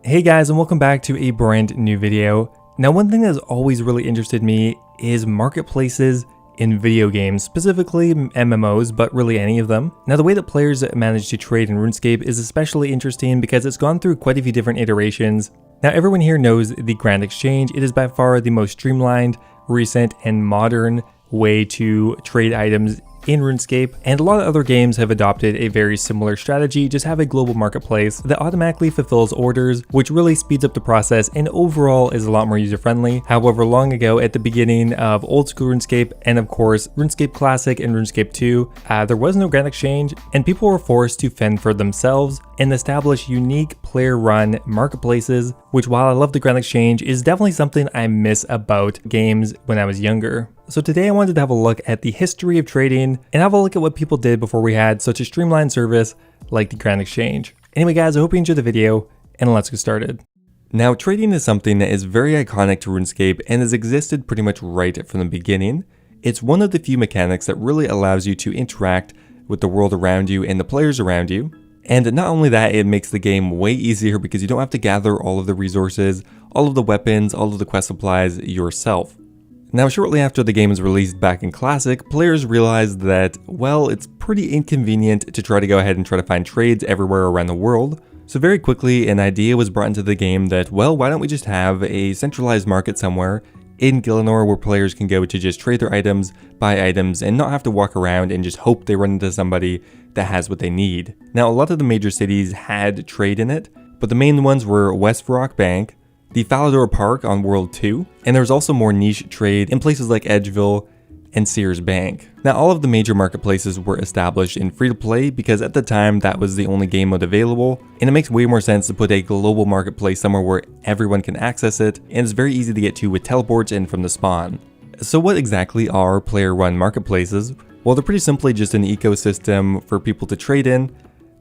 Hey guys, and welcome back to a brand new video. Now, one thing that's always really interested me is marketplaces in video games, specifically MMOs, but really any of them. Now, the way that players manage to trade in RuneScape is especially interesting because it's gone through quite a few different iterations. Now, everyone here knows the Grand Exchange. It is by far the most streamlined, recent, and modern way to trade items in RuneScape, and a lot of other games have adopted a very similar strategy. Just have a global marketplace that automatically fulfills orders, which really speeds up the process and overall is a lot more user-friendly. However, long ago at the beginning of old school RuneScape and of course RuneScape Classic and RuneScape 2, there was no Grand Exchange and people were forced to fend for themselves and establish unique player-run marketplaces, which, while I love the Grand Exchange, is definitely something I miss about games when I was younger. So today I wanted to have a look at the history of trading and have a look at what people did before we had such a streamlined service like the Grand Exchange. Anyway guys, I hope you enjoyed the video and let's get started. Now, trading is something that is very iconic to RuneScape and has existed pretty much right from the beginning. It's one of the few mechanics that really allows you to interact with the world around you and the players around you. And not only that, it makes the game way easier because you don't have to gather all of the resources, all of the weapons, all of the quest supplies yourself. Now, shortly after the game was released back in Classic, players realized that, well, it's pretty inconvenient to try to go ahead and try to find trades everywhere around the world. So very quickly, an idea was brought into the game that, well, why don't we just have a centralized market somewhere in Gielinor where players can go to just trade their items, buy items, and not have to walk around and just hope they run into somebody that has what they need. Now, a lot of the major cities had trade in it, but the main ones were West Varrock Bank, the Falador Park on World 2, and there was also more niche trade in places like Edgeville and Sears Bank. Now, all of the major marketplaces were established in free-to-play because at the time that was the only game mode available, and it makes way more sense to put a global marketplace somewhere where everyone can access it, and it's very easy to get to with teleports in from the spawn. So what exactly are player-run marketplaces? Well, they're pretty simply just an ecosystem for people to trade in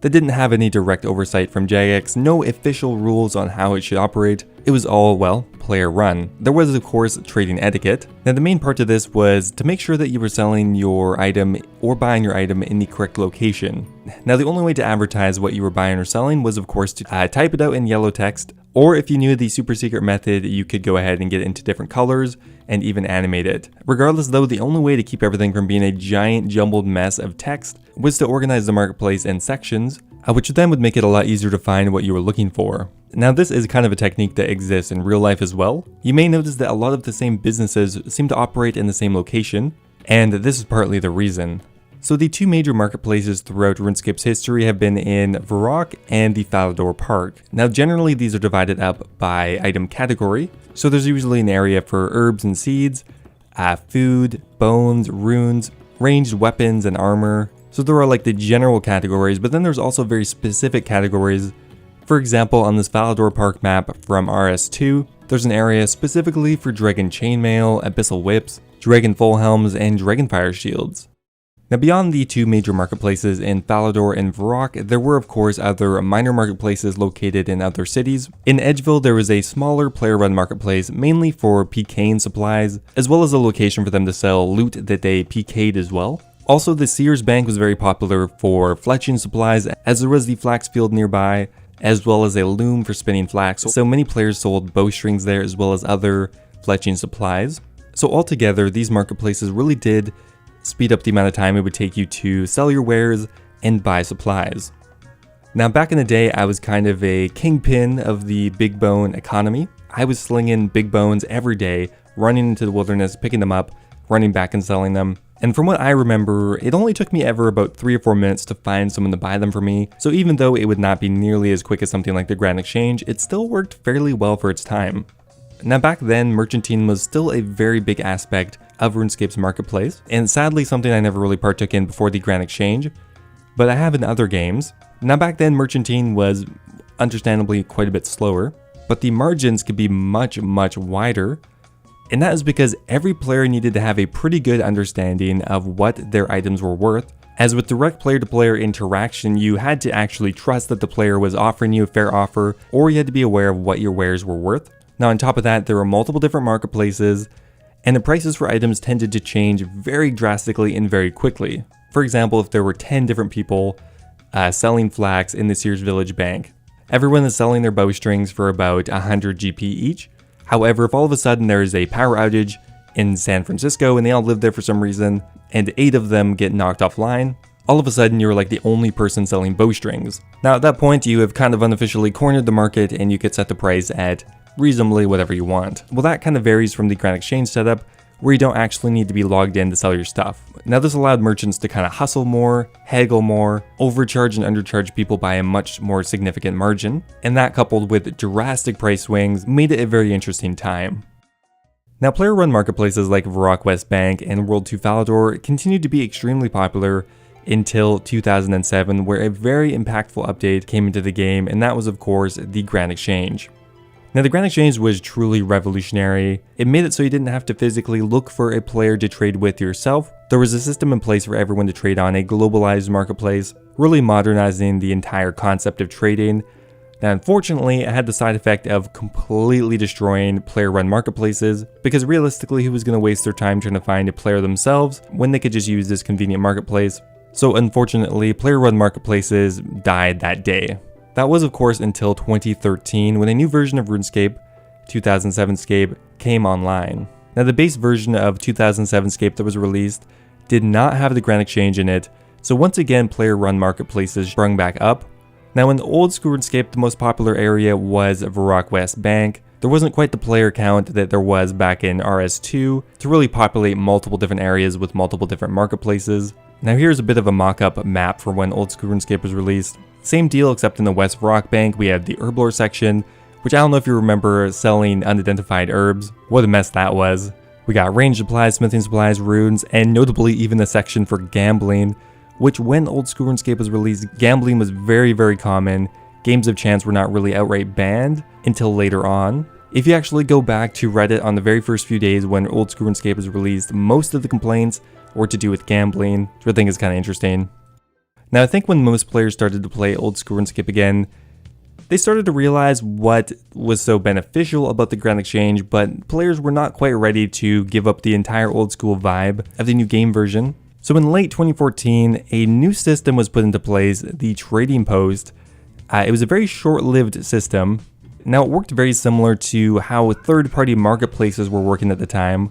that didn't have any direct oversight from Jagex, no official rules on how it should operate. It was all, well, player run. There was, of course, trading etiquette. Now, the main part of this was to make sure that you were selling your item or buying your item in the correct location. Now, the only way to advertise what you were buying or selling was, of course, to type it out in yellow text, or if you knew the super secret method, you could go ahead and get it into different colors and even animate it. Regardless though, the only way to keep everything from being a giant jumbled mess of text was to organize the marketplace in sections, which then would make it a lot easier to find what you were looking for. Now, this is kind of a technique that exists in real life as well. You may notice that a lot of the same businesses seem to operate in the same location, and this is partly the reason. So the two major marketplaces throughout RuneScape's history have been in Varrock and the Falador Park. Now, generally these are divided up by item category, so there's usually an area for herbs and seeds, food, bones, runes, ranged weapons, and armor. So there are like the general categories, but then there's also very specific categories. For example, on this Falador Park map from RS2, there's an area specifically for Dragon Chainmail, Abyssal Whips, Dragon Full Helms, and Dragonfire Shields. Now, beyond the two major marketplaces in Falador and Varrock, there were of course other minor marketplaces located in other cities. In Edgeville, there was a smaller player-run marketplace mainly for PKing supplies, as well as a location for them to sell loot that they PK'd as well. Also, the Sears Bank was very popular for fletching supplies, as there was the flax field nearby, as well as a loom for spinning flax. So many players sold bowstrings there as well as other fletching supplies. So altogether, these marketplaces really did speed up the amount of time it would take you to sell your wares and buy supplies. Now, back in the day, I was kind of a kingpin of the big bone economy. I was slinging big bones every day, running into the wilderness, picking them up, running back and selling them. And from what I remember, it only took me ever about 3 or 4 minutes to find someone to buy them for me. So even though it would not be nearly as quick as something like the Grand Exchange, it still worked fairly well for its time. Now, back then, merchanting was still a very big aspect of RuneScape's marketplace, and sadly something I never really partook in before the Grand Exchange, but I have in other games. Now, back then, merchanting was understandably quite a bit slower, but the margins could be much wider, and that is because every player needed to have a pretty good understanding of what their items were worth. As with direct player-to-player interaction, you had to actually trust that the player was offering you a fair offer, or you had to be aware of what your wares were worth. Now, on top of that, there were multiple different marketplaces, and the prices for items tended to change very drastically and very quickly. For example, if there were 10 different people selling flax in the Sears Village Bank, everyone is selling their bowstrings for about 100 GP each. However, if all of a sudden there is a power outage in San Francisco and they all live there for some reason, and 8 of them get knocked offline, all of a sudden you're like the only person selling bowstrings. Now at that point you have kind of unofficially cornered the market and you could set the price at reasonably whatever you want. Well, that kind of varies from the Grand Exchange setup, where you don't actually need to be logged in to sell your stuff. Now this allowed merchants to kind of hustle more, haggle more, overcharge and undercharge people by a much more significant margin, and that coupled with drastic price swings made it a very interesting time. Now player-run marketplaces like Varrock West Bank and World 2 Falador continued to be extremely popular until 2007, where a very impactful update came into the game, and that was of course the Grand Exchange. Now the Grand Exchange was truly revolutionary. It made it so you didn't have to physically look for a player to trade with yourself. There was a system in place for everyone to trade on, a globalized marketplace, really modernizing the entire concept of trading. Now unfortunately, it had the side effect of completely destroying player-run marketplaces, because realistically who was going to waste their time trying to find a player themselves when they could just use this convenient marketplace? So unfortunately, player-run marketplaces died that day. That was of course until 2013 when a new version of Runescape, 2007scape, came online. Now the base version of 2007scape that was released did not have the Grand Exchange in it, so once again player-run marketplaces sprung back up. Now in the old school Runescape, the most popular area was Varrock West Bank. There wasn't quite the player count that there was back in RS2 to really populate multiple different areas with multiple different marketplaces. Now here's a bit of a mock-up map for when old school Runescape was released. Same deal, except in the West Varrock Bank we had the herblore section, which I don't know if you remember selling unidentified herbs. What a mess that was. We got range supplies, smithing supplies, runes, and notably even a section for gambling, which when old school Runescape was released, gambling was very, very common. Games of chance were not really outright banned until later on. If you actually go back to Reddit on the very first few days when old school Runescape was released, most of the complaints were to do with gambling, which I think is kind of interesting. Now I think when most players started to play old school Runescape again, they started to realize what was so beneficial about the Grand Exchange, but players were not quite ready to give up the entire old school vibe of the new game version. So in late 2014, a new system was put into place, the Trading Post. It was a very short-lived system. Now it worked very similar to how third-party marketplaces were working at the time.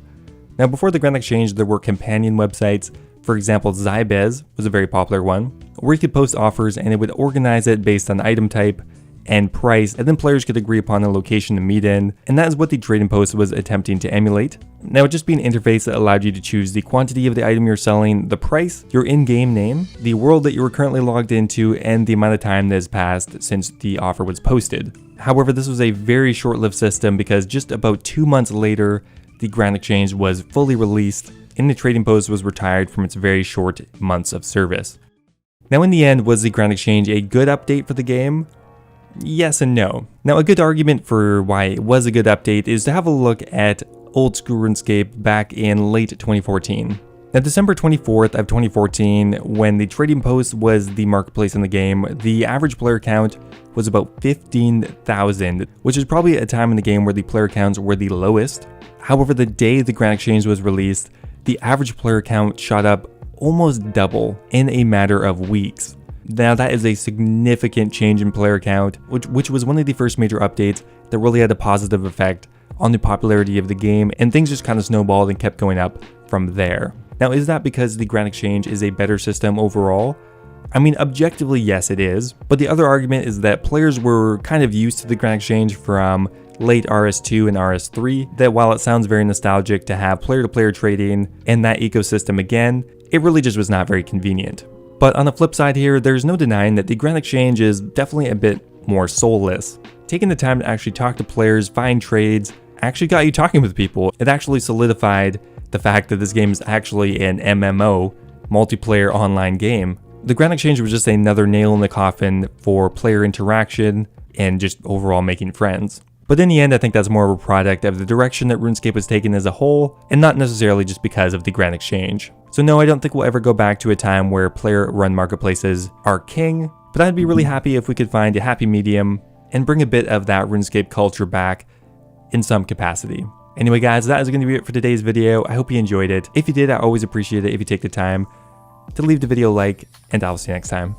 Now before the Grand Exchange, there were companion websites. For example, Zybez was a very popular one, where you could post offers and it would organize it based on item type and price, and then players could agree upon a location to meet in, and that is what the Trading Post was attempting to emulate. Now it would just be an interface that allowed you to choose the quantity of the item you're selling, the price, your in-game name, the world that you were currently logged into, and the amount of time that has passed since the offer was posted. However, this was a very short-lived system because just about 2 months later, the Grand Exchange was fully released, and the Trading Post was retired from its very short months of service. Now in the end, was the Grand Exchange a good update for the game? Yes and no. Now a good argument for why it was a good update is to have a look at old school RuneScape back in late 2014. Now December 24th of 2014, when the Trading Post was the marketplace in the game, the average player count was about 15,000, which is probably a time in the game where the player counts were the lowest. However, the day the Grand Exchange was released, the average player count shot up almost double in a matter of weeks. Now that is a significant change in player count, which was one of the first major updates that really had a positive effect on the popularity of the game, and things just kind of snowballed and kept going up from there. Now is that because the Grand Exchange is a better system overall? I mean, objectively yes it is, but the other argument is that players were kind of used to the Grand Exchange from late RS2 and RS3, that while it sounds very nostalgic to have player-to-player trading and that ecosystem again, it really just was not very convenient. But on the flip side here, there's no denying that the Grand Exchange is definitely a bit more soulless. Taking the time to actually talk to players, find trades, actually got you talking with people. It actually solidified the fact that this game is actually an MMO, multiplayer online game. The Grand Exchange was just another nail in the coffin for player interaction and just overall making friends. But in the end, I think that's more of a product of the direction that RuneScape was taken as a whole, and not necessarily just because of the Grand Exchange. So no, I don't think we'll ever go back to a time where player-run marketplaces are king, but I'd be really happy if we could find a happy medium and bring a bit of that RuneScape culture back in some capacity. Anyway guys, that is going to be it for today's video. I hope you enjoyed it. If you did, I always appreciate it if you take the time to leave the video a like, and I'll see you next time.